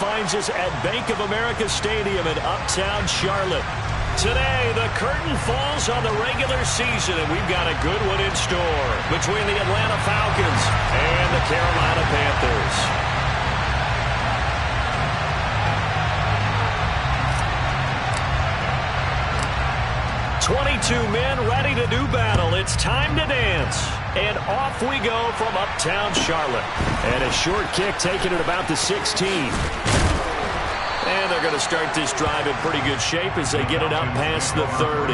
finds us at Bank of America Stadium in Uptown Charlotte. Today, the curtain falls on the regular season, and we've got a good one in store between the Atlanta Falcons and the Carolina Panthers. 22 men ready to do battle. It's time to dance. And off we go from Uptown Charlotte. And a short kick taken at about the 16. And they're going to start this drive in pretty good shape as they get it up past the 30.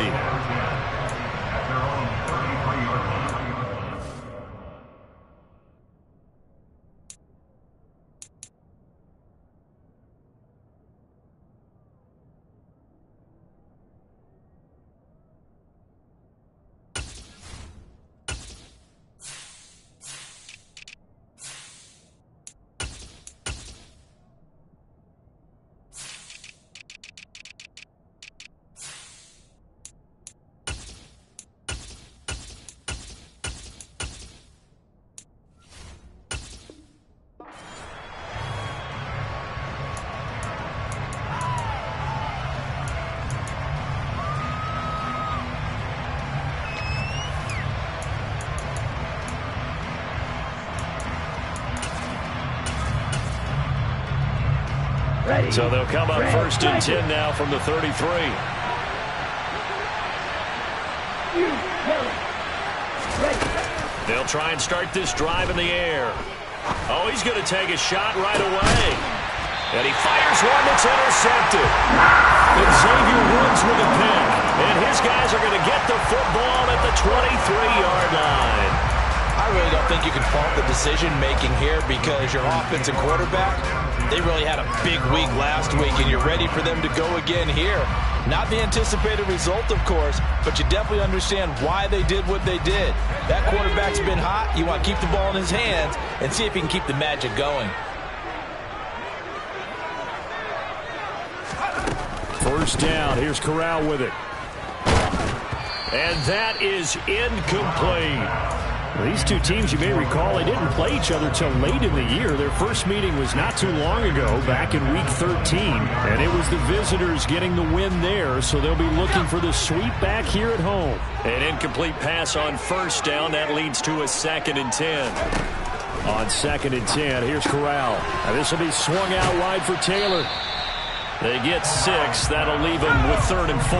So they'll come up first and 10 now from the 33. They'll try and start this drive in the air. Oh, he's going to take a shot right away. And he fires one that's intercepted. And Xavier Woods with a pick. And his guys are going to get the football at the 23-yard line. I really don't think you can fault the decision-making here because your offense and quarterback, they really had a big week last week, and you're ready for them to go again here. Not the anticipated result, of course, but you definitely understand why they did what they did. That quarterback's been hot. You want to keep the ball in his hands and see if he can keep the magic going. First down. Here's Corral with it. And that is incomplete. These two teams, you may recall, they didn't play each other till late in the year. Their first meeting was not too long ago, back in Week 13. And it was the visitors getting the win there, so they'll be looking for the sweep back here at home. An incomplete pass on first down. That leads to a 2nd and 10. On 2nd and 10, here's Corral. Now this will be swung out wide for Taylor. They get 6. That'll leave them with 3rd and 4.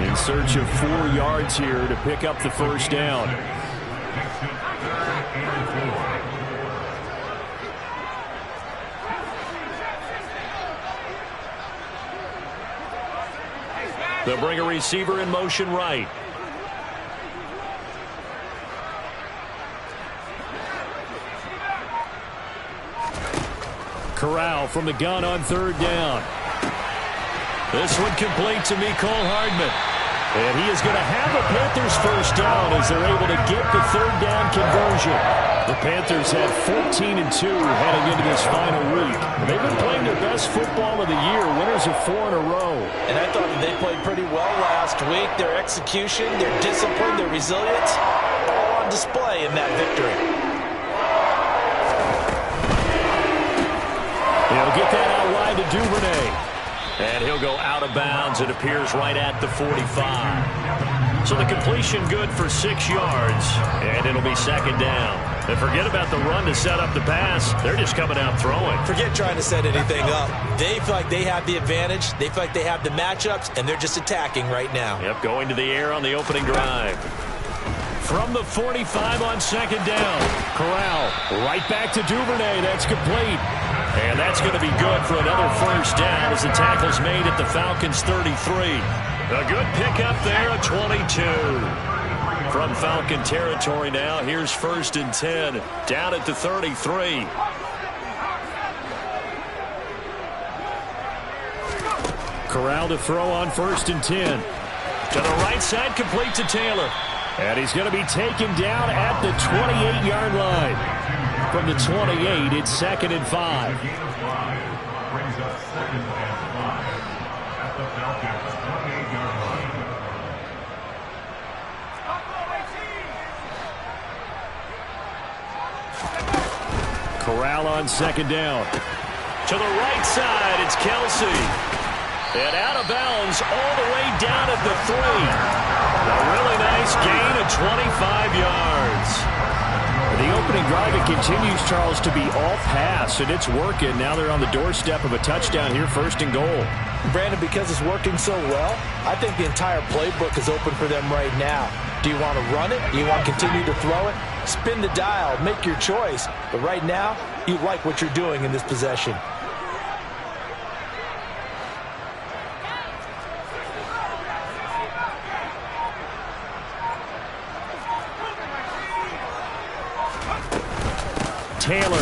In search of 4 yards here to pick up the first down. They'll bring a receiver in motion right. Corral from the gun on 3rd down. This one complete to Mecole Hardman. And he is going to have a Panthers first down as they're able to get the 3rd down conversion. The Panthers had 14-2 heading into this final week. They've been playing their best football of the year, winners of 4 in a row. And I thought that they played pretty well last week. Their execution, their discipline, their resilience, all on display in that victory. He'll get that out wide to Duvernay. And he'll go out of bounds. It appears right at the 45. So the completion good for 6 yards. And it'll be 2nd down. And forget about the run to set up the pass. They're just coming out throwing. Forget trying to set anything up. They feel like they have the advantage. They feel like they have the matchups. And they're just attacking right now. Yep, going to the air on the opening drive. From the 45 on 2nd down. Corral right back to Duvernay. That's complete. And that's going to be good for another first down as the tackle's made at the Falcons' 33. A good pickup there, a 22. From Falcon territory now, here's 1st and 10, down at the 33. Corral to throw on 1st and 10. To the right side, complete to Taylor. And he's going to be taken down at the 28-yard line. From the 28, it's 2nd and 5. Corral on 2nd down. To the right side, It's Kelsey. And out of bounds all the way down at the 3. A really nice gain of 25 yards. The opening drive, it continues, Charles, to be all pass, and it's working. Now they're on the doorstep of a touchdown here, 1st and goal. Brandon, because it's working so well, I think the entire playbook is open for them right now. Do you want to run it? Do you want to continue to throw it? Spin the dial, make your choice. But right now, you like what you're doing in this possession. Taylor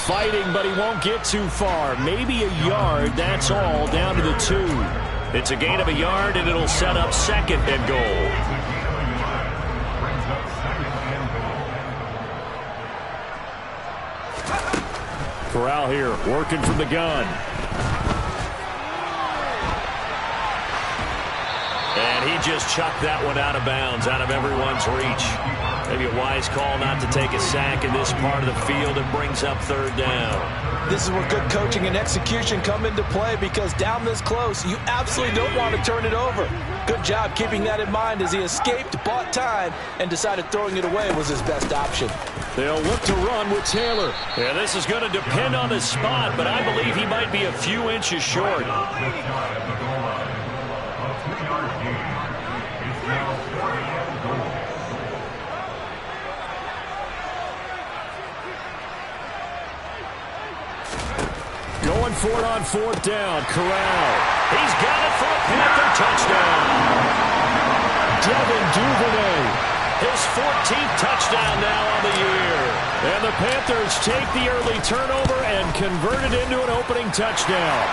fighting, but he won't get too far. Maybe a yard, that's all, down to the 2. It's a gain of a yard, and it'll set up 2nd and goal. Corral here, working from the gun. And he just chucked that one out of bounds, out of everyone's reach. Maybe a wise call not to take a sack in this part of the field. It brings up 3rd down. This is where good coaching and execution come into play, because down this close, you absolutely don't want to turn it over. Good job keeping that in mind as he escaped, bought time, and decided throwing it away was his best option. They'll look to run with Taylor. Yeah, this is going to depend on the spot, but I believe he might be a few inches short. Going for it on 4th down. Corral. He's got it for a Panther touchdown. Devin Duvernay. His 14th touchdown now on the year. And the Panthers take the early turnover and convert it into an opening touchdown.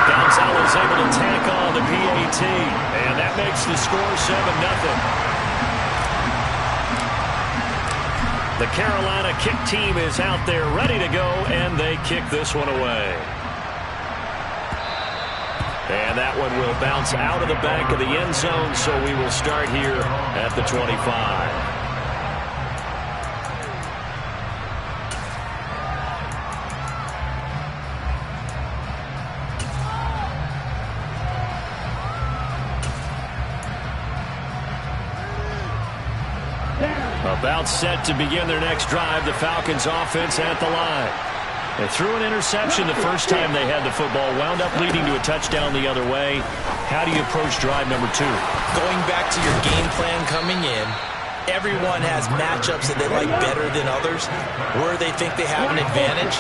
Gonzalez is able to tack on the PAT. And that makes the score 7-0. The Carolina kick team is out there ready to go, and they kick this one away. And that one will bounce out of the back of the end zone, so we will start here at the 25. About set to begin their next drive, the Falcons offense at the line. They threw an interception the first time they had the football, wound up leading to a touchdown the other way. How do you approach drive number 2? Going back to your game plan coming in, everyone has matchups that they like better than others, where they think they have an advantage.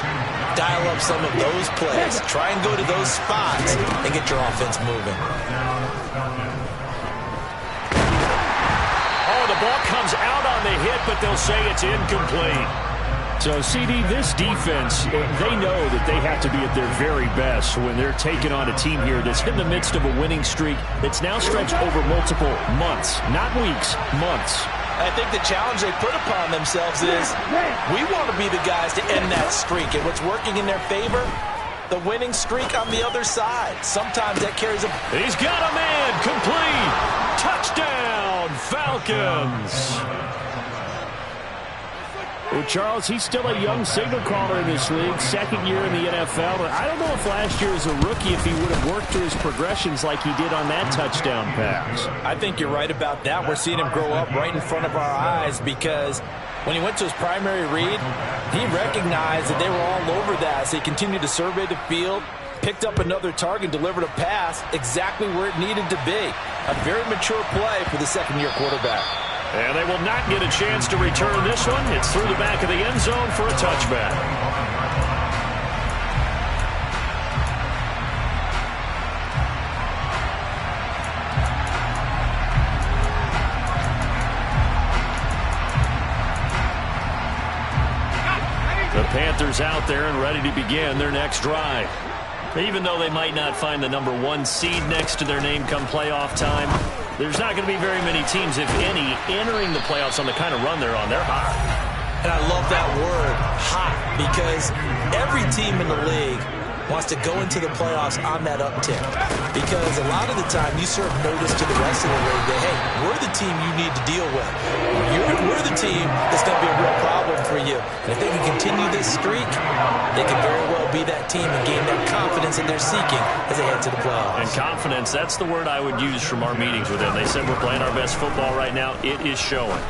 Dial up some of those plays. Try and go to those spots and get your offense moving. The ball comes out on the hit, but they'll say it's incomplete. So, CD, this defense, they know that they have to be at their very best when they're taking on a team here that's in the midst of a winning streak that's now stretched over multiple months, not weeks, months. I think the challenge they put upon themselves is we want to be the guys to end that streak. And what's working in their favor? The winning streak on the other side. Sometimes that carries a... He's got a man, complete. Touchdown, Falcons. Well, Charles, he's still a young signal caller in this league, 2nd year in the NFL. But I don't know if last year as a rookie, if he would have worked through his progressions like he did on that touchdown pass. I think you're right about that. We're seeing him grow up right in front of our eyes, because when he went to his primary read, he recognized that they were all over that. So he continued to survey the field, picked up another target, delivered a pass exactly where it needed to be. A very mature play for the 2nd-year quarterback. And they will not get a chance to return this one. It's through the back of the end zone for a touchback. The Panthers out there and ready to begin their next drive. Even though they might not find the number 1 seed next to their name come playoff time, there's not going to be very many teams, if any, entering the playoffs on the kind of run they're on. They're hot. And I love that word, hot, because every team in the league wants to go into the playoffs on that uptick. Because a lot of the time you serve notice to the rest of the league that, hey, we're the team you need to deal with. We're the team that's going to be a real problem for you. And if they can continue this streak, they can very well be that team and gain that confidence that they're seeking as they head to the playoffs. And confidence, that's the word I would use from our meetings with them. They said we're playing our best football right now. It is showing.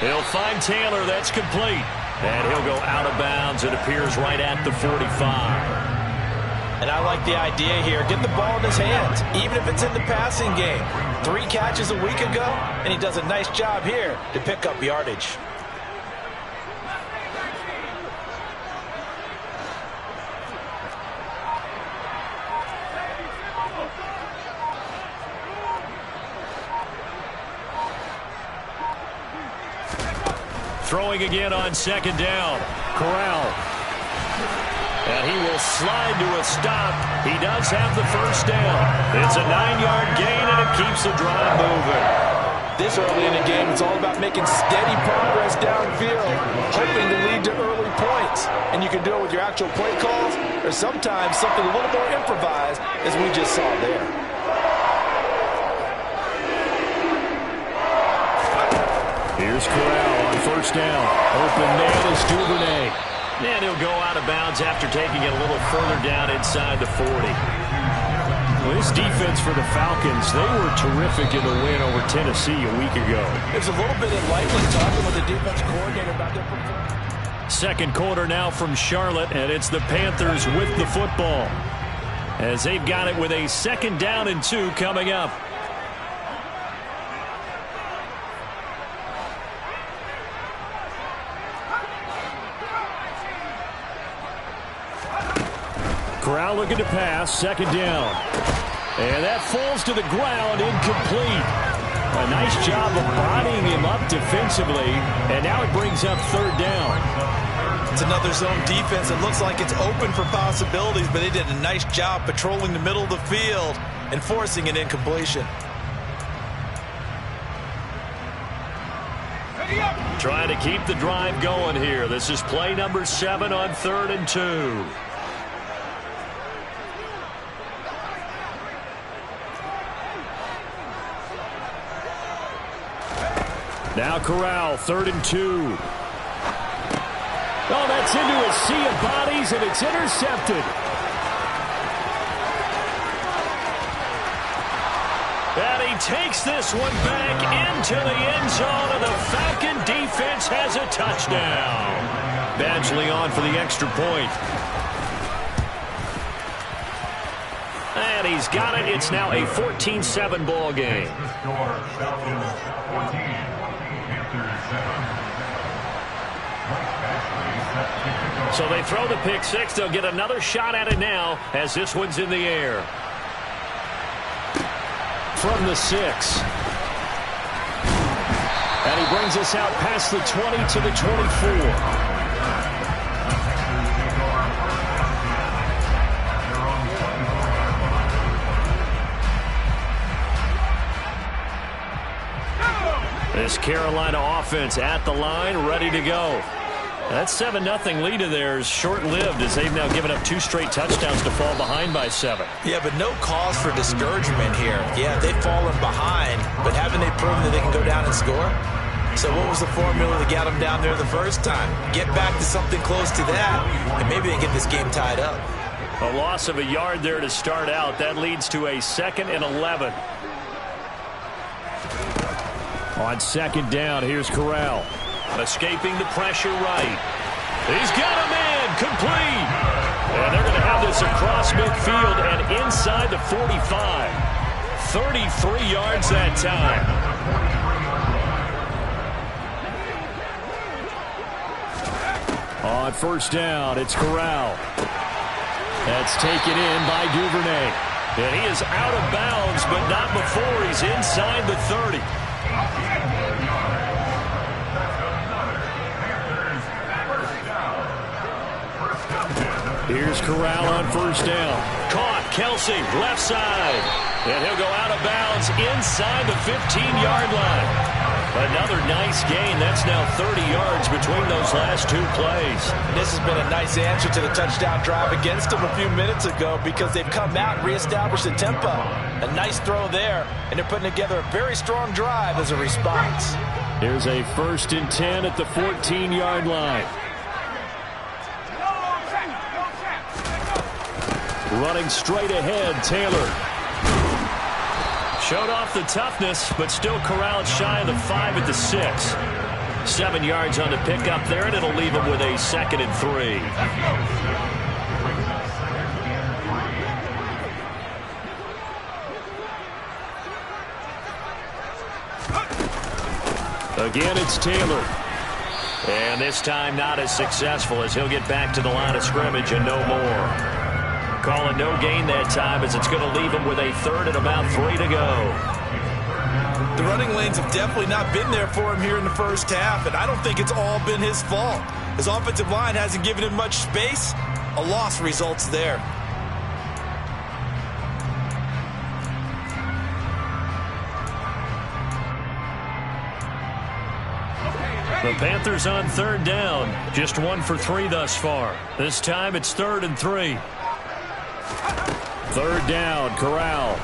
He'll find Taylor. That's complete. And he'll go out of bounds. It appears right at the 45. And I like the idea here. Get the ball in his hands, even if it's in the passing game. 3 catches a week ago, and he does a nice job here to pick up yardage. Throwing again on second down. Corral. And he will slide to a stop. He does have the first down. It's a 9-yard gain, and it keeps the drive moving. This early in the game, it's all about making steady progress downfield, hoping to lead to early points. And you can do it with your actual play calls, or sometimes something a little more improvised, as we just saw there. Here's Corral on first down. Open man is Duvernay. And he'll go out of bounds after taking it a little further down inside the 40. Well, this defense for the Falcons, they were terrific in the win over Tennessee a week ago. There's a little bit enlightening talking with the defense coordinator about their performance. Second quarter now from Charlotte, and it's the Panthers with the football, as they've got it with a 2nd down and 2 coming up. Corral looking to pass, 2nd down. And that falls to the ground, incomplete. A nice job of bodying him up defensively, and now it brings up 3rd down. It's another zone defense. It looks like it's open for possibilities, but they did a nice job patrolling the middle of the field and forcing an incompletion. Trying to keep the drive going here. This is play number 7 on 3rd and 2. Now Corral, 3rd and 2. Oh, that's into a sea of bodies, and it's intercepted. And he takes this one back into the end zone, and the Falcon defense has a touchdown. Badgley on for the extra point. And he's got it. It's now a 14-7 ball game. So they throw the pick 6. They'll get another shot at it now as this one's in the air. From the 6. And he brings us out past the 20 to the 24. This Carolina offense at the line, ready to go. That 7-0 lead of theirs short-lived, as they've now given up 2 straight touchdowns to fall behind by 7. Yeah, but no cause for discouragement here. Yeah, they've fallen behind, but haven't they proven that they can go down and score? So what was the formula that got them down there the first time? Get back to something close to that, and maybe they get this game tied up. A loss of a yard there to start out. That leads to a 2nd and 11. On 2nd down, here's Corral. Escaping the pressure right. He's got a man, complete. And they're going to have this across midfield and inside the 45. 33 yards that time. On 1st down, it's Corral. That's taken in by Duvernay. And he is out of bounds, but not before he's inside the 30. Here's Corral on 1st down. Caught, Kelsey, left side. And he'll go out of bounds inside the 15-yard line. Another nice gain. That's now 30 yards between those last 2 plays. This has been a nice answer to the touchdown drive against them a few minutes ago, because they've come out and reestablished the tempo. A nice throw there, and they're putting together a very strong drive as a response. Here's a 1st and 10 at the 14-yard line. Running straight ahead, Taylor. Showed off the toughness, but still corralled shy of the 5 at the 6. 7 yards on the pickup there, and it'll leave him with a 2nd and 3. Again, it's Taylor. And this time not as successful as he'll get back to the line of scrimmage and no more. Calling no gain that time as it's going to leave him with a 3rd and about 3 to go. The running lanes have definitely not been there for him here in the first half, and I don't think it's all been his fault. His offensive line hasn't given him much space. A loss results there. The Panthers on 3rd down. Just 1 for 3 thus far. This time it's 3rd and 3. 3rd down, Corral.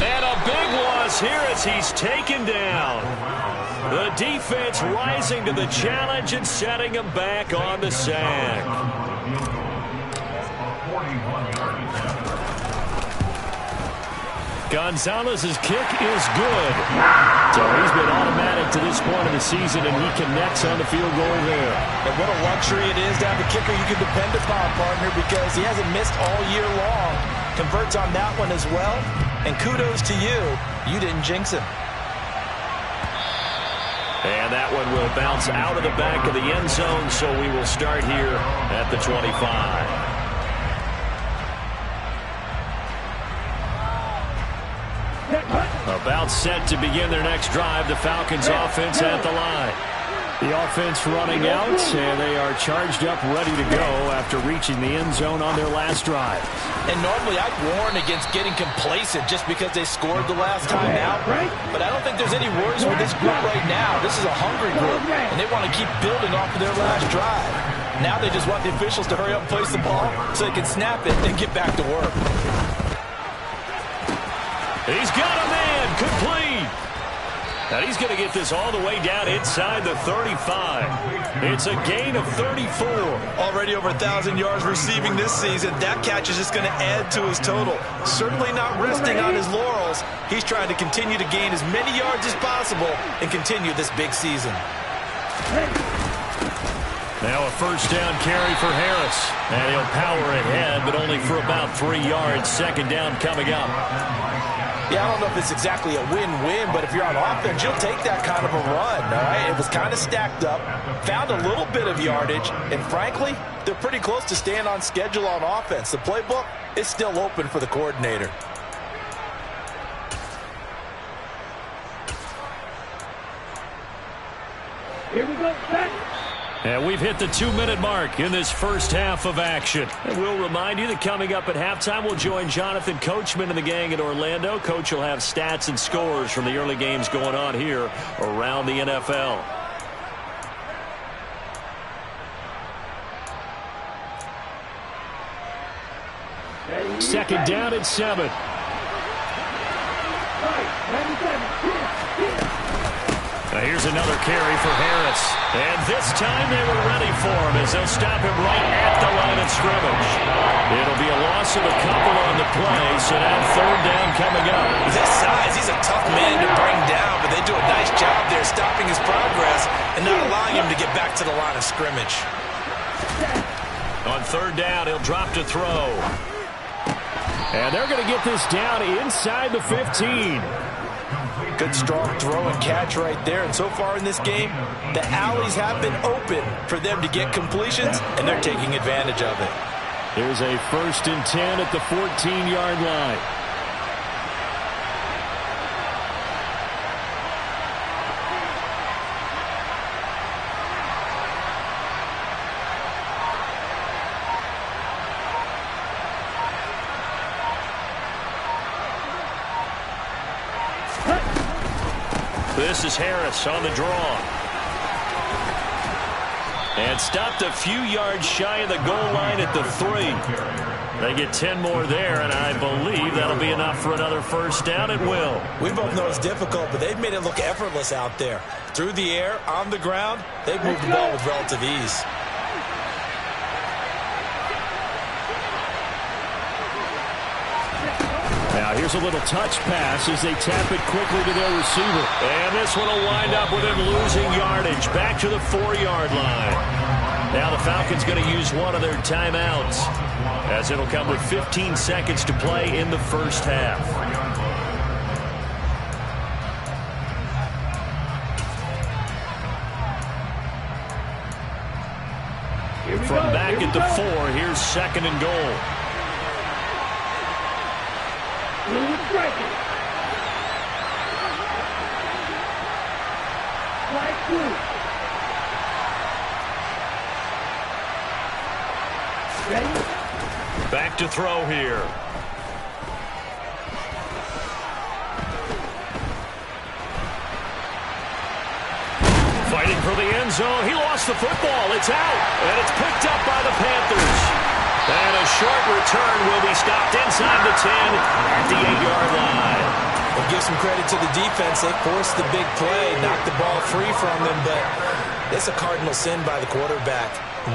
And a big loss here as he's taken down. The defense rising to the challenge and setting him back on the sack. Gonzalez's kick is good. So he's been automatic to this point of the season, and he connects on the field goal there. And what a luxury it is to have a kicker you can depend upon, partner, because he hasn't missed all year long. Converts on that one as well. And kudos to you. You didn't jinx him. And that one will bounce out of the back of the end zone, so we will start here at the 25. About set to begin their next drive. The Falcons offense at the line. The offense running out, and they are charged up, ready to go after reaching the end zone on their last drive. And normally I'd warn against getting complacent just because they scored the last time out. But I don't think there's any worries with this group right now. This is a hungry group, and they want to keep building off of their last drive. Now they just want the officials to hurry up and place the ball so they can snap it and get back to work. He's got a man, complete. And he's going to get this all the way down inside the 35. It's a gain of 34. Already over 1,000 yards receiving this season. That catch is just going to add to his total. Certainly not resting on his laurels. He's trying to continue to gain as many yards as possible and continue this big season. Now a 1st down carry for Harris. And he'll power ahead, but only for about 3 yards. 2nd down coming up. Yeah, I don't know if it's exactly a win-win, but if you're on offense, you'll take that kind of a run, all right? It was kind of stacked up, found a little bit of yardage, and frankly, they're pretty close to staying on schedule on offense. The playbook is still open for the coordinator. Here we go, back. And we've hit the 2-minute mark in this first half of action. And we'll remind you that coming up at halftime, we'll join Jonathan Coachman and the gang in Orlando. Coach will have stats and scores from the early games going on here around the NFL. Second down at 7. Now here's another carry for Harris. And this time they were ready for him as they'll stop him right at the line of scrimmage. It'll be a loss of a couple on the play, so now 3rd down coming up. His size, he's a tough man to bring down, but they do a nice job there stopping his progress and not allowing him to get back to the line of scrimmage. On 3rd down, he'll drop to throw. And they're going to get this down inside the 15. Good strong throw and catch right there. And so far in this game, the alleys have been open for them to get completions, and they're taking advantage of it. Here's a 1st and 10 at the 14-yard line. This is Harris on the draw. And stopped a few yards shy of the goal line at the 3. They get 10 more there, and I believe that'll be enough for another first down. It will. We both know it's difficult, but they've made it look effortless out there. Through the air, on the ground, they've moved the ball with relative ease. Now here's a little touch pass as they tap it quickly to their receiver. And this one will wind up with him losing yardage back to the 4-yard line. Now the Falcons going to use one of their timeouts, as it'll come with 15 seconds to play in the first half. From back at the 4, here's 2nd and goal. Back to throw here. Fighting for the end zone. He lost the football. It's out. And it's picked up by the Panthers. And a short return will be stopped inside the 10 at the 8-yard line. We'll give some credit to the defense. They forced the big play, knocked the ball free from them, but it's a cardinal sin by the quarterback.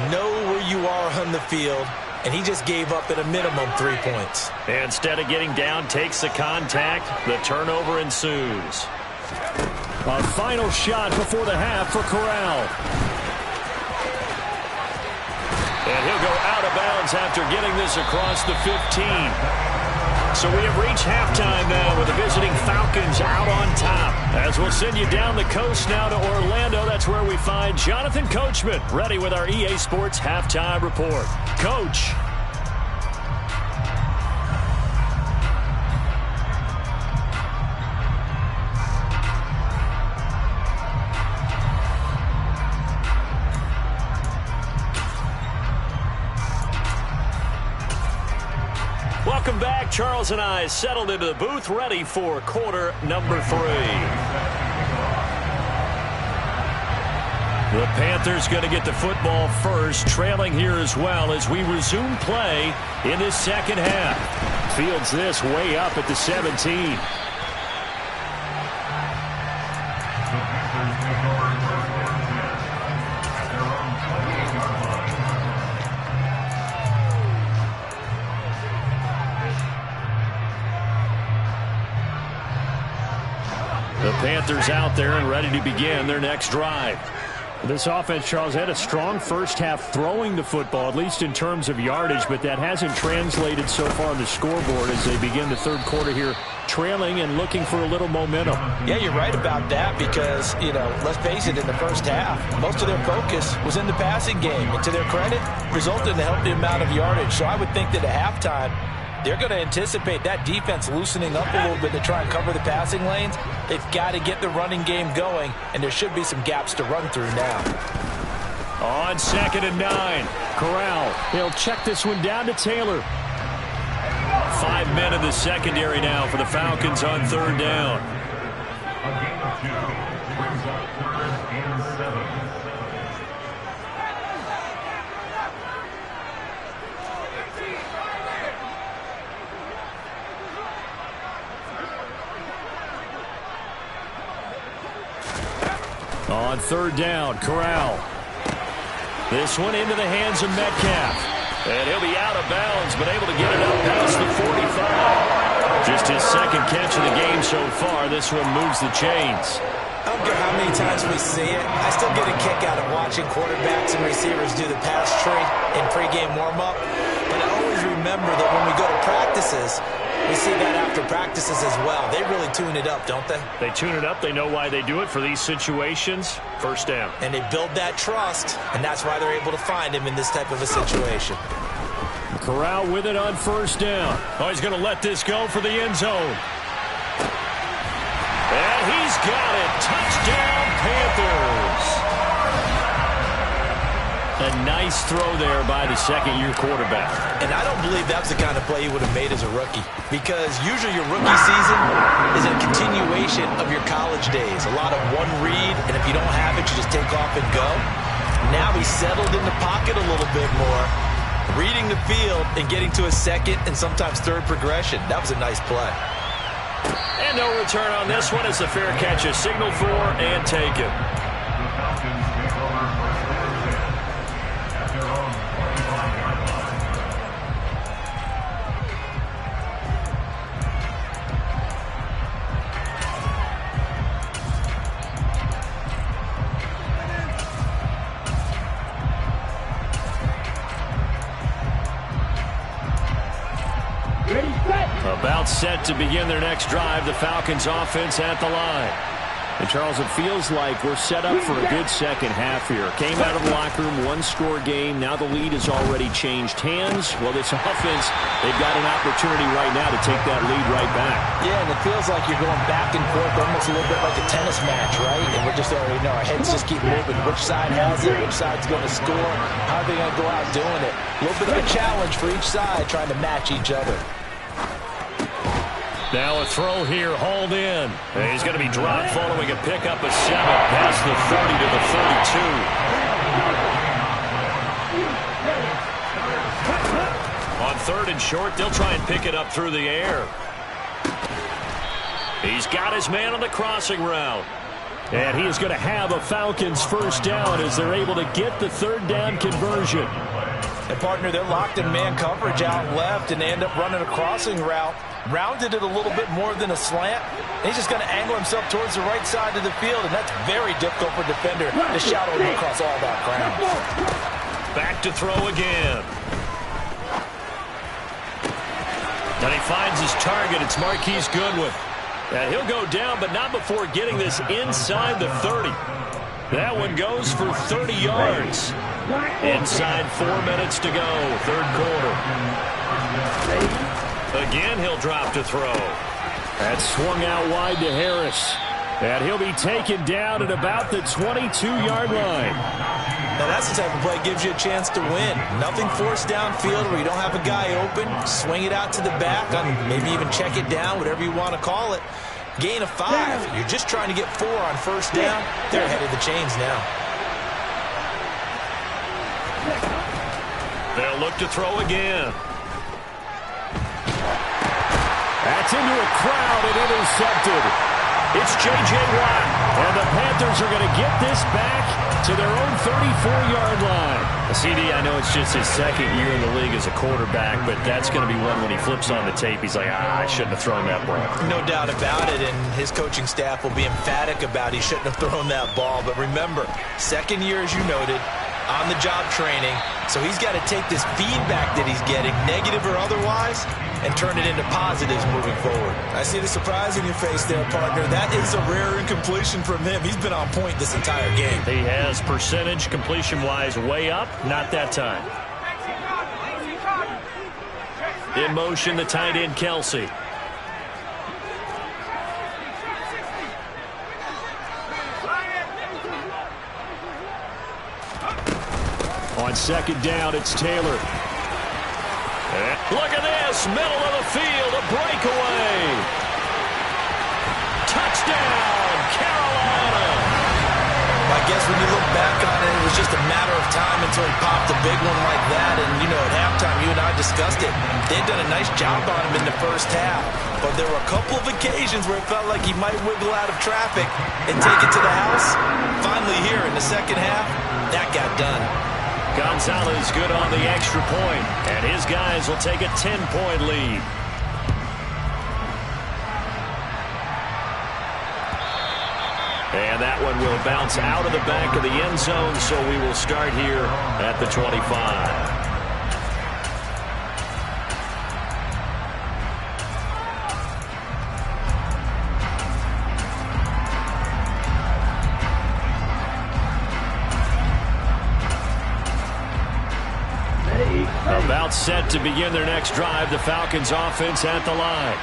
Know where you are on the field, and he just gave up at a minimum 3 points. Instead of getting down, takes the contact. The turnover ensues. A final shot before the half for Corral. And he'll go out of bounds after getting this across the 15. So we have reached halftime now with the visiting Falcons out on top. As we'll send you down the coast now to Orlando. That's where we find Jonathan Coachman ready with our EA Sports halftime report. Coach. Welcome back. Charles and I settled into the booth, ready for quarter number 3. The Panthers going to get the football first, trailing here as well as we resume play in this second half. Fields this way up at the 17. The Panthers out there and ready to begin their next drive. This offense, Charles, had a strong first half throwing the football, at least in terms of yardage, but that hasn't translated so far on the scoreboard as they begin the third quarter here, trailing and looking for a little momentum. Yeah, you're right about that because, let's face it, in the first half, most of their focus was in the passing game. And to their credit, resulted in a healthy amount of yardage. So I would think that at halftime, they're going to anticipate that defense loosening up a little bit to try and cover the passing lanes. They've got to get the running game going, and there should be some gaps to run through now. On 2nd and 9, Corral. He'll check this one down to Taylor. 5 men in the secondary now for the Falcons on 3rd down. On 3rd down, Corral. This one into the hands of Metcalf. And he'll be out of bounds, but able to get it up past the 45. Just his second catch of the game so far. This one moves the chains. I don't care how many times we see it. I still get a kick out of watching quarterbacks and receivers do the pass tree in pregame warm-up. But I always remember that when we go to practices, we see that after practices as well. They really tune it up, don't they? They tune it up. They know why they do it for these situations. First down. And they build that trust, and that's why they're able to find him in this type of a situation. Corral with it on 1st down. Oh, he's going to let this go for the end zone. And he's got it. Touchdown, Panthers. A nice throw there by the second-year quarterback. And I don't believe that's the kind of play he would have made as a rookie, because usually your rookie season is a continuation of your college days. A lot of one read, and if you don't have it, you just take off and go. Now he's settled in the pocket a little bit more, reading the field and getting to a second and sometimes third progression. That was a nice play. And no return on this one as the fair catch is signaled for and taken. About set to begin their next drive. The Falcons offense at the line. And Charles, it feels like we're set up for a good second half here. Came out of the locker room, one-score game. Now the lead has already changed hands. Well, this offense, they've got an opportunity right now to take that lead right back. Yeah, and it feels like you're going back and forth almost a little bit like a tennis match, right? And we're just already know our heads just keep moving. Which side has it? Which side's going to score? How are they going to go out doing it? A little bit of a challenge for each side trying to match each other. Now a throw here, hauled in. And he's going to be dropped following a pickup of 7 past the 30 to the 32. On third and short, they'll try and pick it up through the air. He's got his man on the crossing route. And he is going to have a Falcons first down as they're able to get the third down conversion. And partner, they're locked in man coverage out left, and they end up running a crossing route. Rounded it a little bit more than a slant. And he's just going to angle himself towards the right side of the field, and that's very difficult for a defender to shadow him across all that ground. Back to throw again. And he finds his target. It's Marquise Goodwin. And he'll go down, but not before getting this inside the 30. That one goes for 30 yards. Inside 4 minutes to go, third quarter. Again, he'll drop to throw. That swung out wide to Harris. And he'll be taken down at about the 22-yard line. Now that's the type of play that gives you a chance to win. Nothing forced downfield where you don't have a guy open. Swing it out to the back, maybe even check it down, whatever you want to call it. Gain of 5. You're just trying to get 4 on first down. They're ahead of the chains now. They'll look to throw again. That's into a crowd and intercepted. It's J.J. Watt, and the Panthers are going to get this back to their own 34-yard line. CD, I know it's just his second year in the league as a quarterback, but that's going to be one when he flips on the tape. He's like, I shouldn't have thrown that ball. No doubt about it, and his coaching staff will be emphatic about he shouldn't have thrown that ball. But remember, second year, as you noted, on-the-job training, so he's got to take this feedback that he's getting, negative or otherwise, and turn it into positives moving forward. I see the surprise in your face there, partner. That is a rare incompletion from him. He's been on point this entire game. He has percentage completion-wise way up, not that time. In motion, the tight end, Kelsey. On second down, it's Taylor. Look at this, middle of the field, a breakaway. Touchdown, Carolina. I guess when you look back on it, it was just a matter of time until he popped a big one like that. And, you know, at halftime, you and I discussed it. They'd done a nice job on him in the first half. But there were a couple of occasions where it felt like he might wiggle out of traffic and take it to the house. Finally here in the second half, that got done. Gonzalez good on the extra point, and his guys will take a 10-point lead. And that one will bounce out of the back of the end zone, so we will start here at the 25. About set to begin their next drive, the Falcons offense at the line.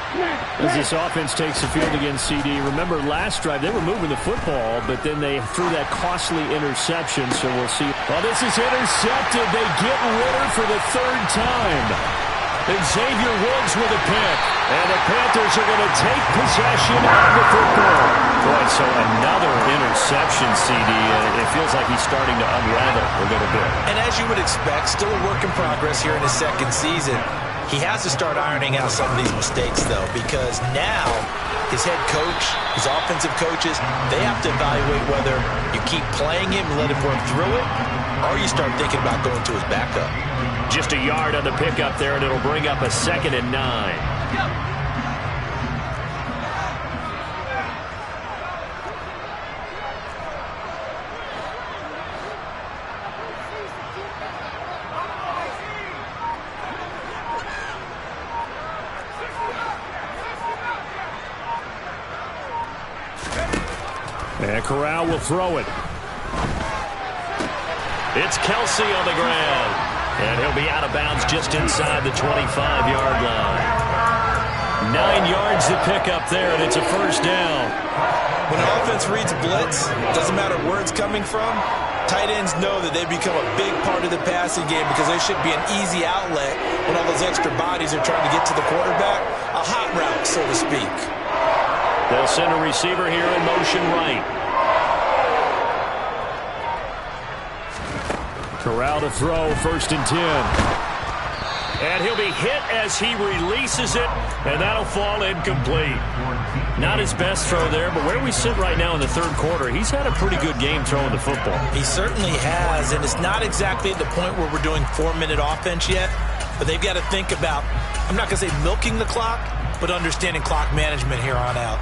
As this offense takes the field against CD, remember last drive they were moving the football, but then they threw that costly interception, so we'll see. Well, this is intercepted. They get Ritter for the third time. And Xavier Woods with a pick. And the Panthers are going to take possession of the football. Boy, so another interception, CD. It feels like he's starting to unravel a little bit. And as as you would expect, still a work in progress here in his second season. He has to start ironing out some of these mistakes, though, because now his head coach, his offensive coaches, they have to evaluate whether you keep playing him and let him work through it, or you start thinking about going to his backup. Just a yard on the pickup there, and it'll bring up a 2nd and 9. And Corral will throw it. It's Kelsey on the ground. And he'll be out of bounds just inside the 25-yard line. 9 yards to pick up there, and it's a first down. When an offense reads blitz, doesn't matter where it's coming from, tight ends know that they become a big part of the passing game because they should be an easy outlet when all those extra bodies are trying to get to the quarterback. A hot route, so to speak. They'll send a receiver here in motion right. Corral to throw, 1st and 10. And he'll be hit as he releases it, and that'll fall incomplete. Not his best throw there, but where we sit right now in the 3rd quarter, he's had a pretty good game throwing the football. He certainly has, and it's not exactly at the point where we're doing 4-minute offense yet, but they've got to think about, I'm not going to say milking the clock, but understanding clock management here on out.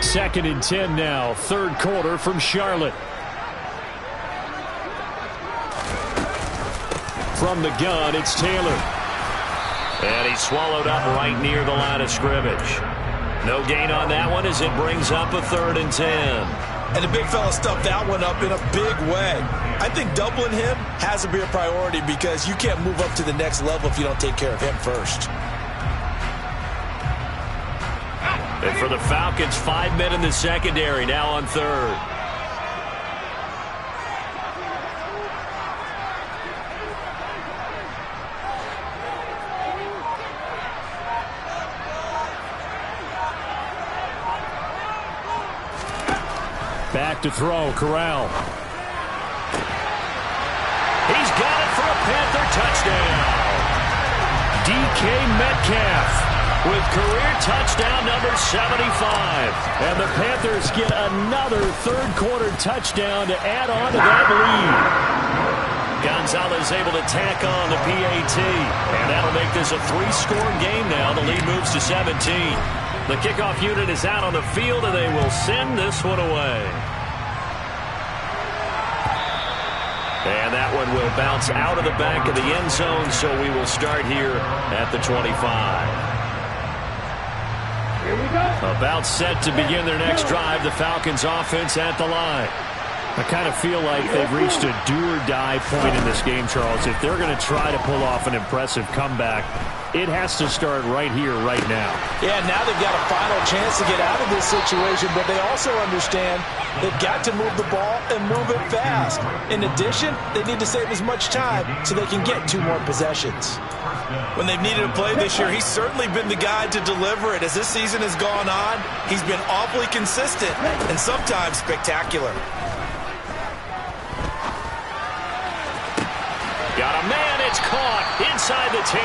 Second and 10 now, 3rd quarter from Charlotte. From the gun, it's Taylor. And he's swallowed up right near the line of scrimmage. No gain on that one as it brings up a 3rd and 10. And the big fella stuffed that one up in a big way. I think doubling him has to be a priority because you can't move up to the next level if you don't take care of him first. And for the Falcons, 5 men in the secondary, now on 3rd. Back to throw, Corral. He's got it for a Panther touchdown. DK Metcalf with career touchdown number 75. And the Panthers get another 3rd quarter touchdown to add on to that lead. Gonzalez able to tack on the PAT. And that'll make this a 3-score game now. The lead moves to 17. The kickoff unit is out on the field, and they will send this one away. And that one will bounce out of the back of the end zone, so we will start here at the 25. Here we go. About set to begin their next drive, the Falcons offense at the line. I kind of feel like they've reached a do-or-die point in this game, Charles. If they're going to try to pull off an impressive comeback, it has to start right here, right now. Yeah, now they've got a final chance to get out of this situation, but they also understand they've got to move the ball and move it fast. In addition, they need to save as much time so they can get 2 more possessions. When they've needed a play this year, he's certainly been the guy to deliver it. As this season has gone on, he's been awfully consistent and sometimes spectacular. Got a man, it's caught inside the 10.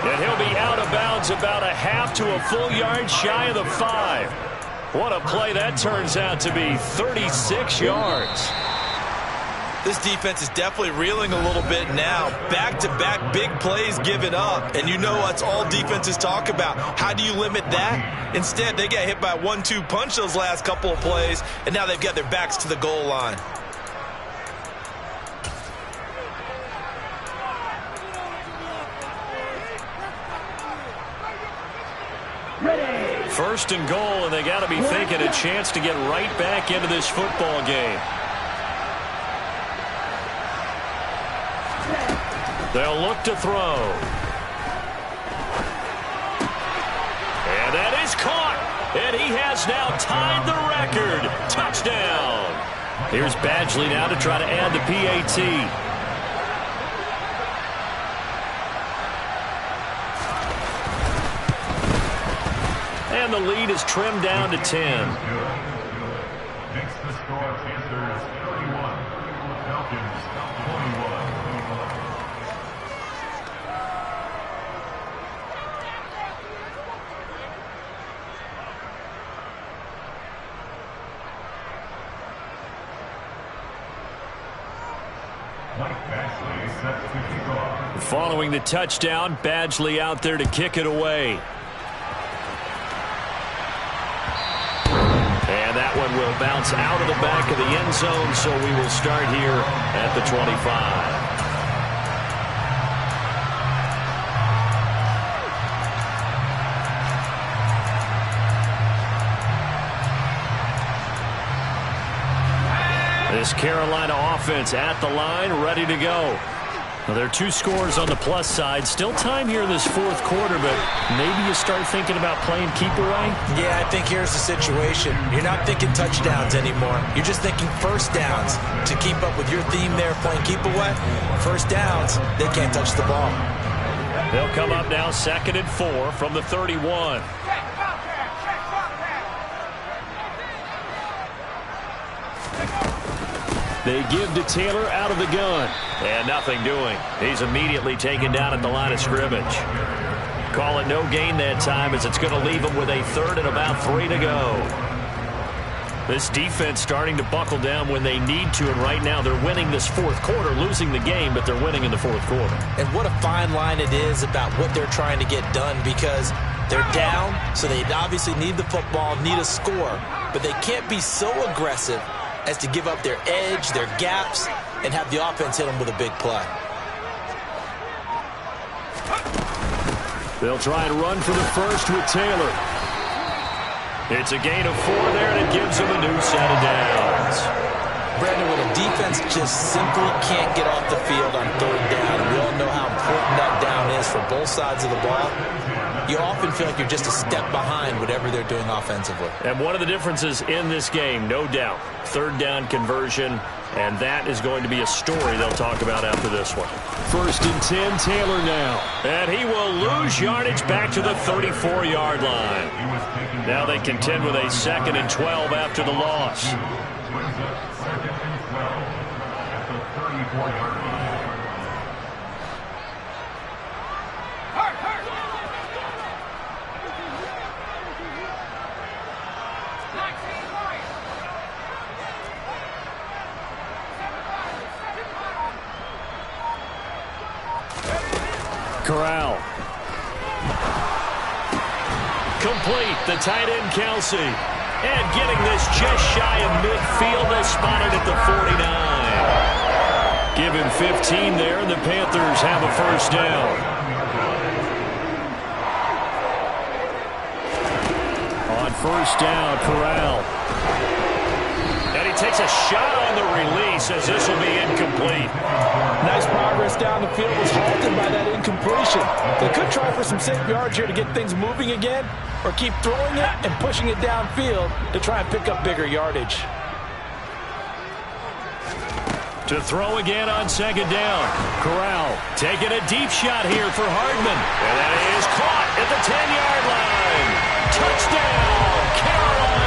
And he'll be out of bounds about a half to a full yard shy of the 5. What a play that turns out to be, 36 yards. This defense is definitely reeling a little bit now. Back-to-back big plays given up. And you know that's all defenses talk about. How do you limit that? Instead, they got hit by a 1-2 punch those last couple of plays, and now they've got their backs to the goal line. Ready. 1st and goal, and they got to be thinking a chance to get right back into this football game. They'll look to throw. And that is caught. And he has now tied the record. Touchdown. Here's Badgley now to try to add the PAT. And the lead is trimmed down to 10. The score, Panthers 31, Falcons 21. Following the touchdown, Badgley out there to kick it away. And that one will bounce out of the back of the end zone, so we will start here at the 25. This Carolina offense at the line, ready to go. Well, there are two scores on the plus side. Still time here in this fourth quarter, but maybe you start thinking about playing keep away? Yeah, I think here's the situation. You're not thinking touchdowns anymore. You're just thinking first downs. To keep up with your theme there, playing keep away, first downs, they can't touch the ball. They'll come up now 2nd and 4 from the 31. They give to Taylor out of the gun. And nothing doing. He's immediately taken down at the line of scrimmage. Call it no gain that time, as it's going to leave him with a 3rd and about 3 to go. This defense starting to buckle down when they need to, and right now they're winning this fourth quarter, losing the game, but they're winning in the fourth quarter. And what a fine line it is about what they're trying to get done, because they're down, so they obviously need the football, need a score, but they can't be so aggressive as to give up their edge, their gaps, and have the offense hit them with a big play. They'll try and run for the first with Taylor. It's a gain of 4 there, and it gives them a new set of downs. Brandon, when a defense just simply can't get off the field on 3rd down, we all know how important that down is for both sides of the ball. You often feel like you're just a step behind whatever they're doing offensively. And one of the differences in this game, no doubt, 3rd down conversion, and that is going to be a story they'll talk about after this one. 1st and 10, Taylor now. And he will lose yardage back to the 34-yard line. Now they contend with a 2nd and 12 after the loss. 2nd and 12 at the 34-yard line. Corral. Complete, the tight end Kelsey. And getting this just shy of midfield, they spotted at the 49. Give him 15 there, and the Panthers have a 1st down. On 1st down, Corral. And he takes a shot on the release, as this will be incomplete. Nice progress down the field, was halted by that incompletion. They could try for some safe yards here to get things moving again, or keep throwing it and pushing it downfield to try and pick up bigger yardage. To throw again on 2nd down. Corral taking a deep shot here for Hardman. And that is caught at the 10-yard line. Touchdown, Carolina.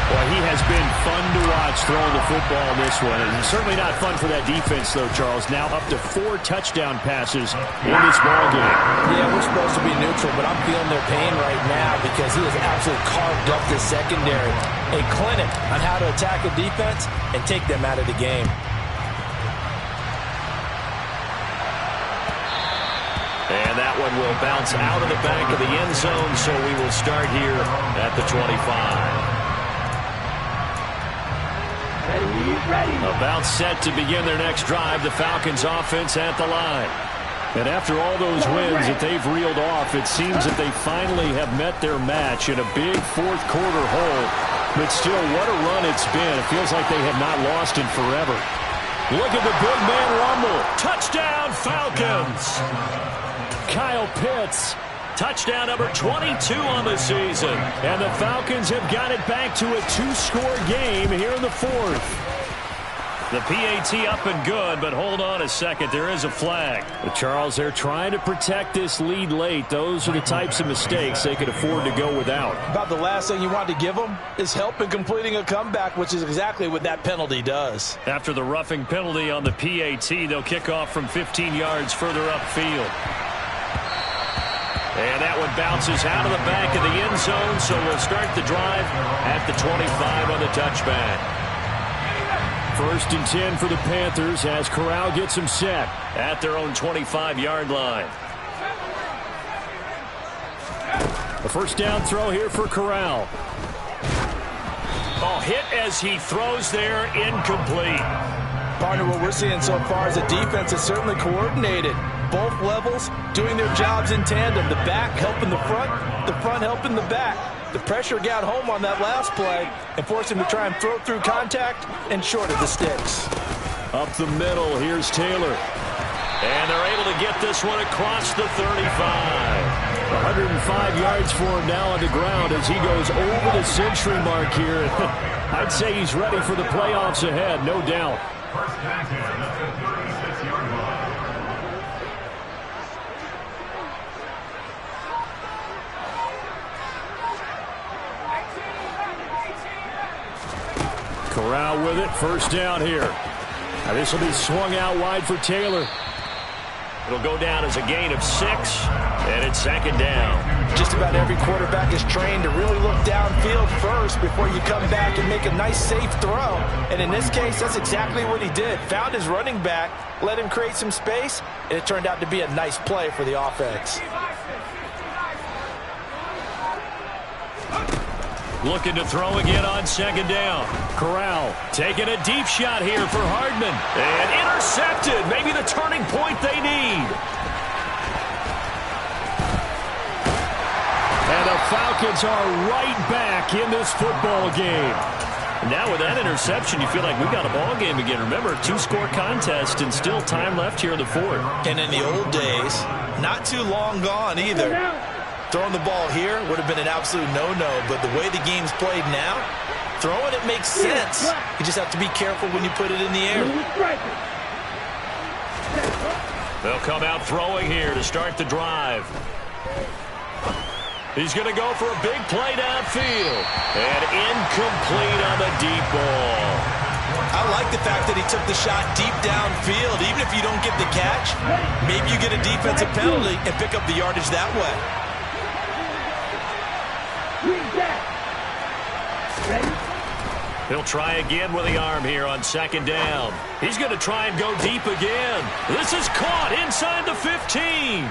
Well, he has been fun to watch throwing the football in this one. And it's certainly not fun for that defense, though, Charles. Now up to 4 touchdown passes in this ballgame. Yeah, we're supposed to be neutral, but I'm feeling their pain right now because he has absolutely carved up the secondary. A clinic on how to attack a defense and take them out of the game. And that one will bounce out of the back of the end zone, so we will start here at the 25. About set to begin their next drive, the Falcons offense at the line. And after all those wins that they've reeled off, it seems that they finally have met their match in a big fourth quarter hole. But still, what a run it's been. It feels like they have not lost in forever. Look at the big man rumble. Touchdown, Falcons. Kyle Pitts. Touchdown number 22 on the season. And the Falcons have got it back to a 2-score game here in the fourth. The PAT up and good, but hold on a second. There is a flag. But Charles, they're trying to protect this lead late. Those are the types of mistakes they could afford to go without. About the last thing you want to give them is help in completing a comeback, which is exactly what that penalty does. After the roughing penalty on the PAT, they'll kick off from 15 yards further upfield. And that one bounces out of the back of the end zone, so we'll start the drive at the 25 on the touchback. First and 10 for the Panthers as Corral gets them set at their own 25-yard line. A first down throw here for Corral. Oh, hit as he throws there, incomplete. Partner, what we're seeing so far is the defense is certainly coordinated. Both levels doing their jobs in tandem. The back helping the front helping the back. The pressure got home on that last play and forced him to try and throw through contact and short of the sticks. Up the middle, here's Taylor. And they're able to get this one across the 35. 105 yards for him now on the ground as he goes over the century mark here. I'd say he's ready for the playoffs ahead, no doubt. First and 10 at the 36-yard line. Corral with it, first down here. Now this will be swung out wide for Taylor. It'll go down as a gain of 6, and it's second down. Just about every quarterback is trained to really look downfield first before you come back and make a nice, safe throw. And in this case, that's exactly what he did. Found his running back, let him create some space, and it turned out to be a nice play for the offense. Looking to throw again on second down. Corral taking a deep shot here for Hardman. And intercepted. Maybe the turning point they need. And the Falcons are right back in this football game. Now with that interception, you feel like we got a ball game again. Remember, 2-score contest and still time left here in the fourth. And in the old days, not too long gone either. Throwing the ball here would have been an absolute no-no, but the way the game's played now, throwing it makes sense. You just have to be careful when you put it in the air. They'll come out throwing here to start the drive. He's going to go for a big play downfield. And incomplete on the deep ball. I like the fact that he took the shot deep downfield. Even if you don't get the catch, maybe you get a defensive penalty and pick up the yardage that way. He'll try again with the arm here on second down. He's going to try and go deep again. This is caught inside the 15.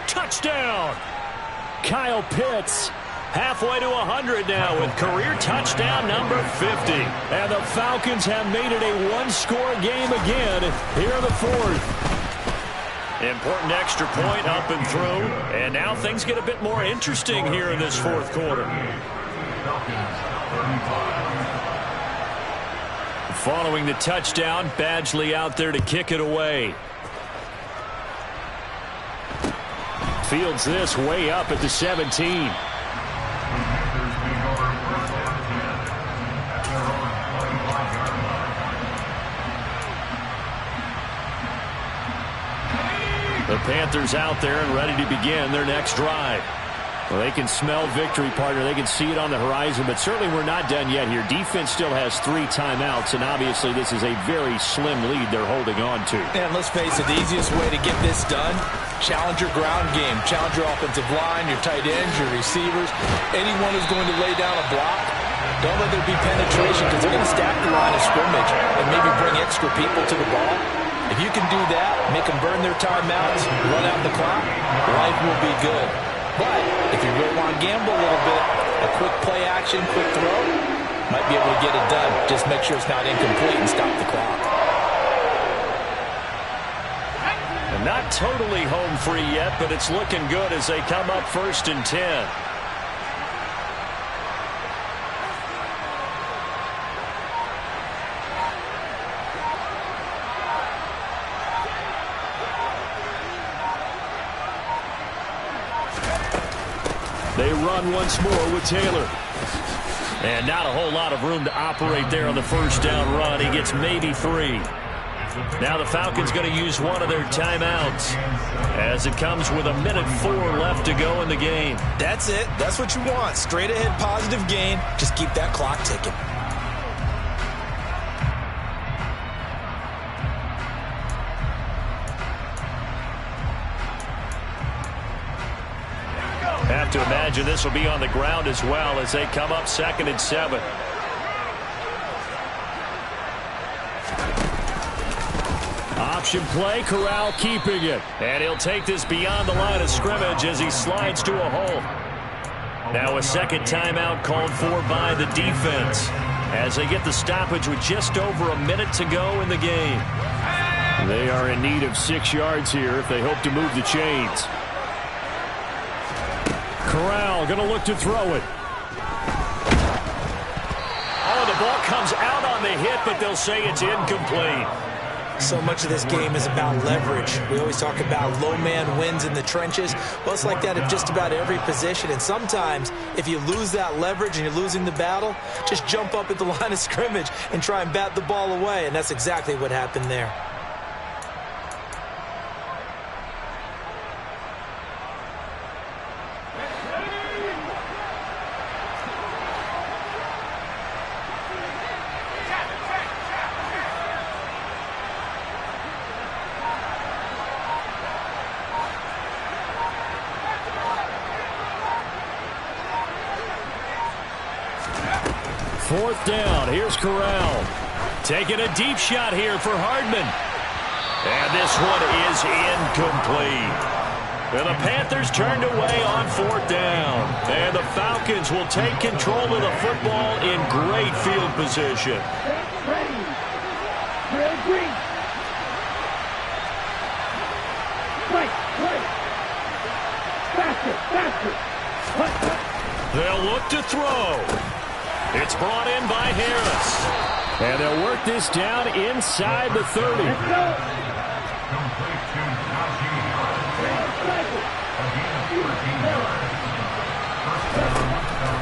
Touchdown. Kyle Pitts halfway to 100 now with career touchdown number 50. And the Falcons have made it a one-score game again here in the fourth. Important extra point up and through. And now things get a bit more interesting here in this fourth quarter. Following the touchdown, Badgley out there to kick it away. Fields this way up at the 17. The Panthers out there and ready to begin their next drive. Well, they can smell victory, partner. They can see it on the horizon, but certainly we're not done yet here. Defense still has 3 timeouts, and obviously this is a very slim lead they're holding on to. And let's face it, the easiest way to get this done, challenge your ground game. Challenge your offensive line, your tight ends, your receivers, anyone who's going to lay down a block. Don't let there be penetration because they're going to stack the line of scrimmage and maybe bring extra people to the ball. If you can do that, make them burn their timeouts, run out the clock, life will be good. But if you really want to gamble a little bit, a quick play action, quick throw, might be able to get it done. Just make sure it's not incomplete and stop the clock. And not totally home free yet, but it's looking good as they come up first and 10. They run once more with Taylor. And not a whole lot of room to operate there on the first down run. He gets maybe 3. Now the Falcons going to use one of their timeouts as it comes with 1:04 left to go in the game. That's it. That's what you want. Straight ahead positive gain. Just keep that clock ticking. Have to imagine this will be on the ground as well as they come up 2nd and 7. Option play, Corral keeping it. And he'll take this beyond the line of scrimmage as he slides to a hole. Now a second timeout called for by the defense as they get the stoppage with just over a minute to go in the game. They are in need of 6 yards here if they hope to move the chains. Corral going to look to throw it. Oh, the ball comes out on the hit, but they'll say it's incomplete. So much of this game is about leverage. We always talk about low man wins in the trenches. Well, it's like that at just about every position. And sometimes, if you lose that leverage and you're losing the battle, just jump up at the line of scrimmage and try and bat the ball away. And that's exactly what happened there. Fourth down. Here's Corral. Taking a deep shot here for Hardman. And this one is incomplete. And the Panthers turned away on 4th down. And the Falcons will take control of the football in great field position. Ready. Drill green. Right. Faster. They'll look to throw. It's brought in by Harris. And they'll work this down inside the 30. Let's go.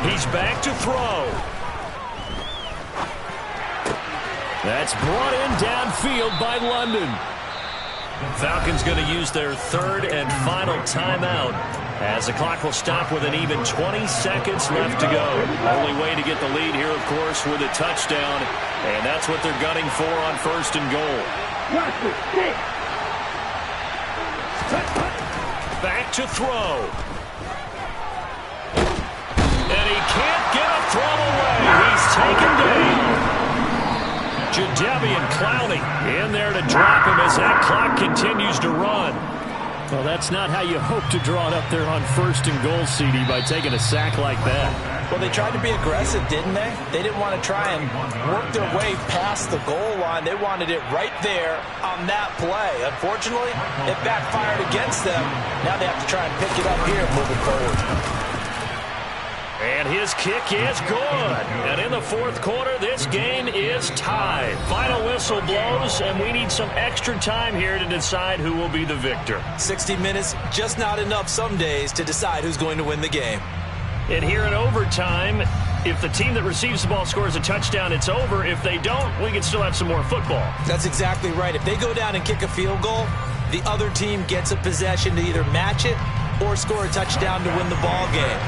He's back to throw. That's brought in downfield by London. Falcons going to use their 3rd and final timeout as the clock will stop with an even 20 seconds left to go. Only way to get the lead here, of course, with a touchdown, and that's what they're gunning for on 1st and goal. Back to throw. And he can't get a throw away. He's taken down. Jadeveon Clowney in there to drop him as that clock continues to run. Well, that's not how you hope to draw it up there on 1st and goal, CD, by taking a sack like that. Well, they tried to be aggressive, didn't they? They didn't want to try and work their way past the goal line. They wanted it right there on that play. Unfortunately, it backfired against them. Now they have to try and pick it up here moving forward. And his kick is good. And in the 4th quarter, this game is tied. Final whistle blows, and we need some extra time here to decide who will be the victor. 60 minutes, just not enough some days to decide who's going to win the game. And here in overtime, if the team that receives the ball scores a touchdown, it's over. If they don't, we can still have some more football. That's exactly right. If they go down and kick a field goal, the other team gets a possession to either match it or score a touchdown to win the ball game.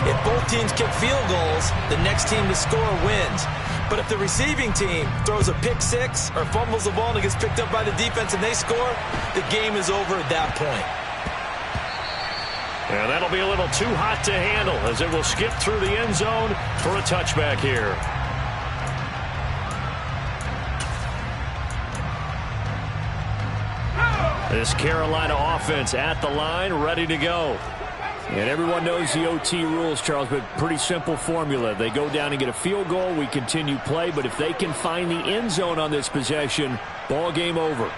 If both teams kick field goals, the next team to score wins. But if the receiving team throws a pick six or fumbles the ball and it gets picked up by the defense and they score, the game is over at that point. And that'll be a little too hot to handle as it will skip through the end zone for a touchback here. This Carolina offense at the line, ready to go. And everyone knows the OT rules, Charles, but pretty simple formula. They go down and get a field goal, we continue play, but if they can find the end zone on this possession, ball game over.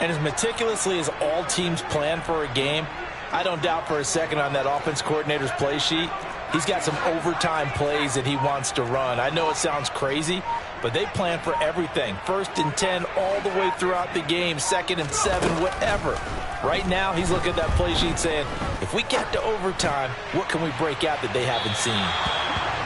And as meticulously as all teams plan for a game, I don't doubt for a second on that offense coordinator's play sheet, he's got some overtime plays that he wants to run. I know it sounds crazy, but they plan for everything. 1st and 10 all the way throughout the game, 2nd and 7, whatever. Right now, he's looking at that play sheet saying, if we get to overtime, what can we break out that they haven't seen?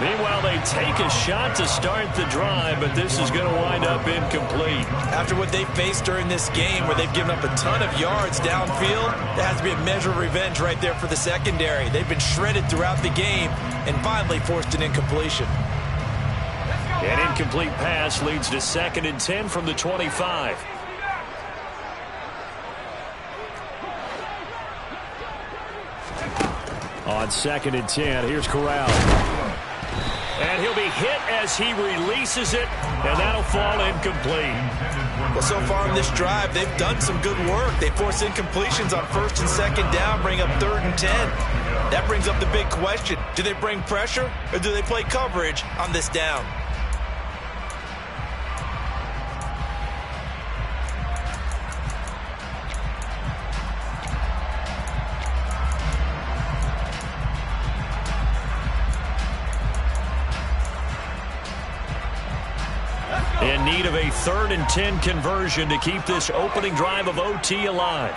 Meanwhile, they take a shot to start the drive, but this is going to wind up incomplete. After what they faced during this game where they've given up a ton of yards downfield, there has to be a measure of revenge right there for the secondary. They've been shredded throughout the game and finally forced an incompletion. An incomplete pass leads to 2nd and 10 from the 25. On 2nd and 10, here's Corral. And he'll be hit as he releases it, and that'll fall incomplete. Well, so far in this drive, they've done some good work. They force incompletions on 1st and 2nd down, bring up 3rd and 10. That brings up the big question. Do they bring pressure, or do they play coverage on this down? In need of a 3rd and 10 conversion to keep this opening drive of OT alive.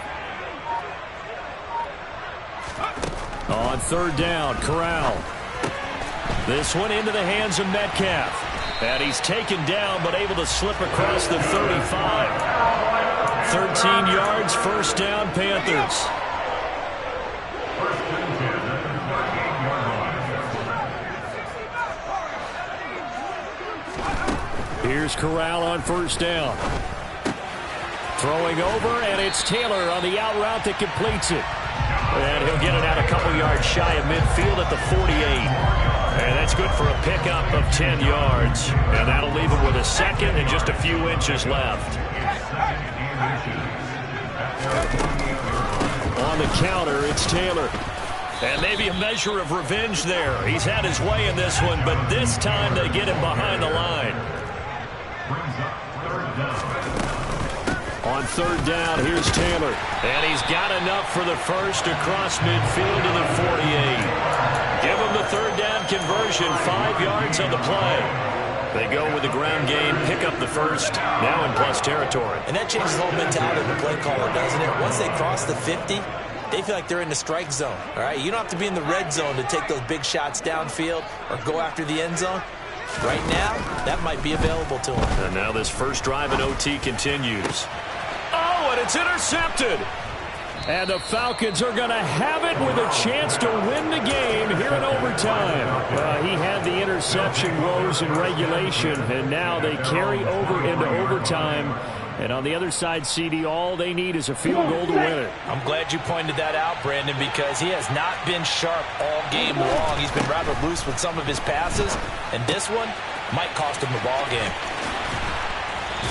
On 3rd down, Corral. This one into the hands of Metcalf. And he's taken down but able to slip across the 35. 13 yards, 1st down, Panthers. Here's Corral on 1st down. Throwing over, and it's Taylor on the out route that completes it. And he'll get it out a couple yards shy of midfield at the 48. And that's good for a pickup of 10 yards. And that'll leave him with a 2nd and just a few inches left. On the counter, it's Taylor. And maybe a measure of revenge there. He's had his way in this one, but this time they get him behind the line. On 3rd down, here's Taylor. And he's got enough for the 1st across midfield to the 48. Give him the 3rd down conversion, 5 yards on the play. They go with the ground game, pick up the 1st, now in plus territory. And that changes the whole mentality of the play caller, doesn't it? Once they cross the 50, they feel like they're in the strike zone. All right, you don't have to be in the red zone to take those big shots downfield or go after the end zone. Right now, that might be available to him. And now this first drive in OT continues. Oh, and it's intercepted. And the Falcons are going to have it with a chance to win the game here in overtime. He had the interception woes in regulation, and now they carry over into overtime. And on the other side, CD, all they need is a field goal to win it. I'm glad you pointed that out, Brandon, because he has not been sharp all game long. He's been rather loose with some of his passes, and this one might cost him the ball game.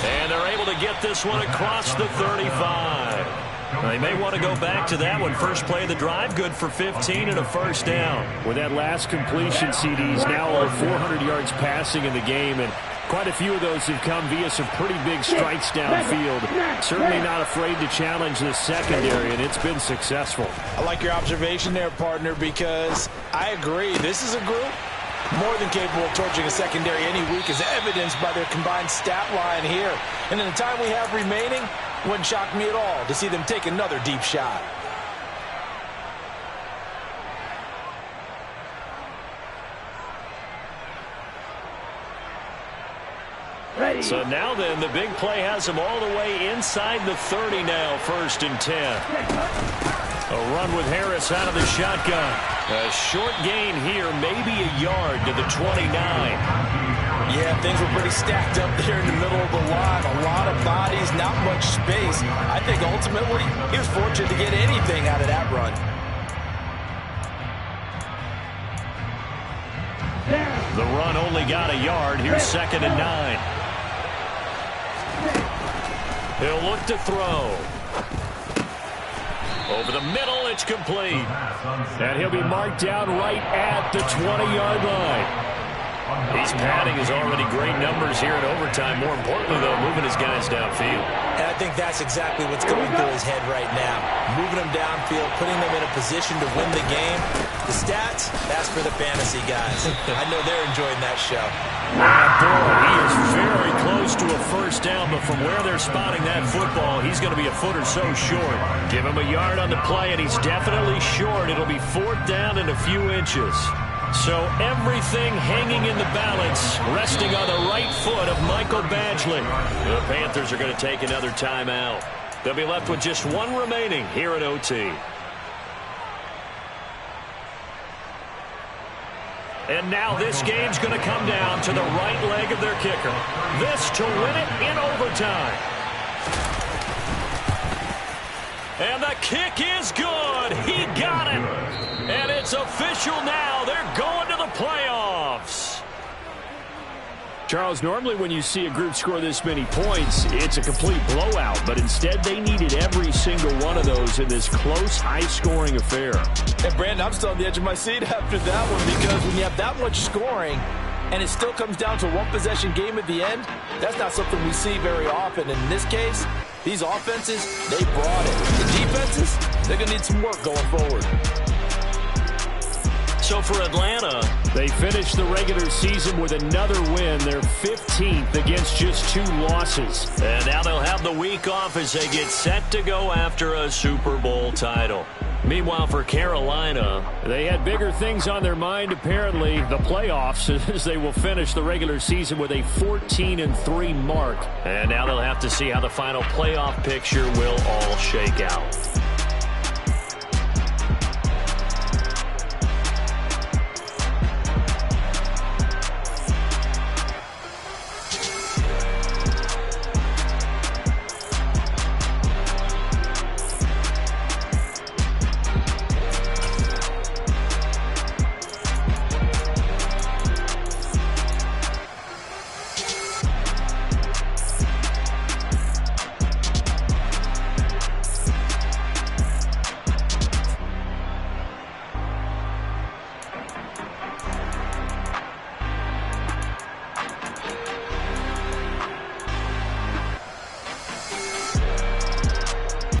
And they're able to get this one across the 35. They may want to go back to that one. First play of the drive, good for 15 and a 1st down. With that last completion, CDs now over 400 yards passing in the game, and quite a few of those have come via some pretty big strikes downfield. Certainly not afraid to challenge the secondary, and it's been successful. I like your observation there, partner, because I agree. This is a group more than capable of torching a secondary any week, as evidenced by their combined stat line here. And in the time we have remaining, wouldn't shock me at all to see them take another deep shot. Ready. So now then, the big play has them all the way inside the 30 now, 1st and 10. A run with Harris out of the shotgun. A short gain here, maybe a yard to the 29. Yeah, things were pretty stacked up there in the middle of the line. A lot of bodies, not much space. I think ultimately he was fortunate to get anything out of that run. The run only got a yard. Here's 2nd and 9. He'll look to throw. Over the middle, it's complete. And he'll be marked down right at the 20-yard line. He's padding his already great numbers here in overtime. More importantly, though, moving his guys downfield. And I think that's exactly what's going through his head right now. Moving them downfield, putting them in a position to win the game. The stats, that's for the fantasy guys. I know they're enjoying that show. Boy, he is very close to a 1st down, but from where they're spotting that football, he's going to be a foot or so short. Give him a yard on the play, and he's definitely short. It'll be 4th down and a few inches. So everything hanging in the balance, resting on the right foot of Michael Badgley. The Panthers are going to take another timeout. They'll be left with just one remaining here at OT. And now this game's going to come down to the right leg of their kicker. This to win it in overtime. And the kick is good. He got it. And it's official now. They're going to the playoffs. Charles, normally when you see a group score this many points, it's a complete blowout. But instead, they needed every single one of those in this close, high-scoring affair. And, Brandon, I'm still on the edge of my seat after that one because when you have that much scoring and it still comes down to a one-possession game at the end, that's not something we see very often. And in this case, these offenses, they brought it. The defenses, they're going to need some work going forward. So for Atlanta, they finished the regular season with another win. They're 15th against just 2 losses. And now they'll have the week off as they get set to go after a Super Bowl title. Meanwhile, for Carolina, they had bigger things on their mind, apparently, the playoffs, as they will finish the regular season with a 14-3 mark. And now they'll have to see how the final playoff picture will all shake out.